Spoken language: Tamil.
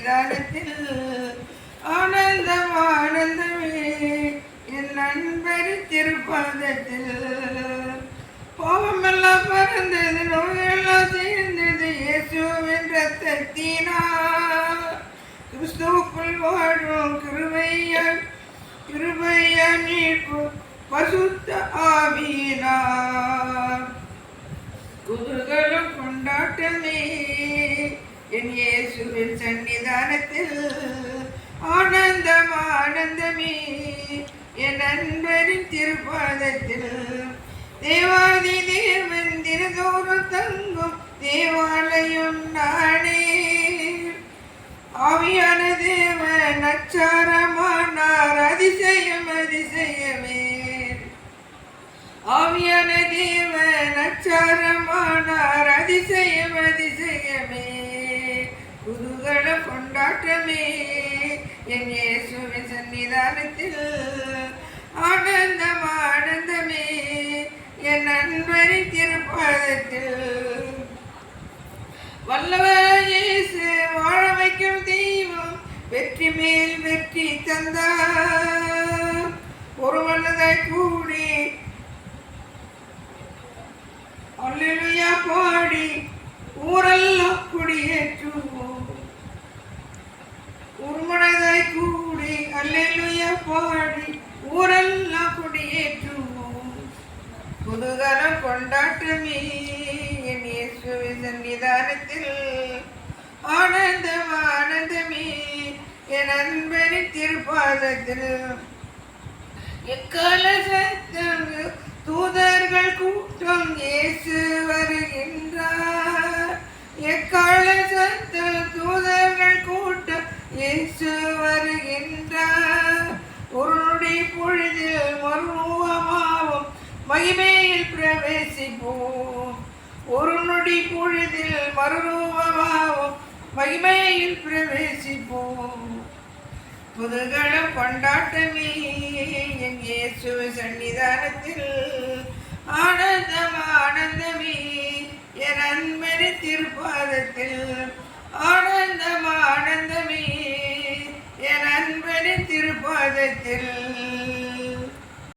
சன்னிதானத்தில் ஆனந்தம் ஆனந்தமே என் நண்பரின் திருப்பாதத்தில் பாவமெல்லாம் பறந்தது நோயெல்லாம் தீர்ந்தது இயேசுவின் ரத்தத்தினால் கிறிஸ்துவுக்குள் வாழும் கிருபையா மீட்பு பசுத்த ஆவியினார் குதூகலம் கொண்டாட்டமே என் இயேசுவின் சன்னிதானத்தில் ஆனந்தம் ஆனந்தமே என் நண்பரின் திருப்பாதத்தில் தேவாதி தேவன் தினதோறும் தங்கும் தேவாலயம் நானே ஆவியான தேவன் அச்சாரமானார் அதிசயம் அதிசயமே ஆவியான தேவன் அச்சாரமானார் அதிசயம் அதிசயமே குதூகல கொண்டாட்டமே என் இயேசுவின் சன்னிதானத்தில் ஆனந்தம் ஆனந்தமே என் நண்பரின் திருப்பாதத்தில் வல்லவர் இயேசு வாழ வைக்கும் தெய்வம் வெற்றி மேல் வெற்றி தந்தார் ஒரு வல்லதாய் கூடி அல்லேலூயா பாடி ஊரெல்லாம் குடியேற்றுவோம் ஒருமனதாய் கூடி அல்லேலூயா பாடி ஊரெல்லாம் குடியேற்றுவோம் குதூகலம் கொண்டாட்டமே என் இயேசுவின் சன்னிதானத்தில் ஆனந்தம் ஆனந்தமே என் அன்பரின் திருப்பாதத்தில் எக்கால சத்தம் தூதர்கள் கூட்டம் இயேசு வருகின்றார் எக்கால சத்தம் தூதர்கள் கூட்டம் இயேசு வருகின்றார் ஒரு நொடி பொழுதில் மறுரூபமாவும் மகிமையில் பிரவேசிப்போம் ஒரு நொடி பொழுதில் மறுரூபமாவும் மகிமையில் பிரவேசிப்போம் குதூகலம் கொண்டாட்டமே என் இயேசு சன்னிதானத்தில் ஆனந்தம் ஆனந்தமே என் அன்பரின் திருப்பாதத்தில் ஆனந்தம் ஆனந்தமே என் அன்பரின் திருப்பாதத்தில்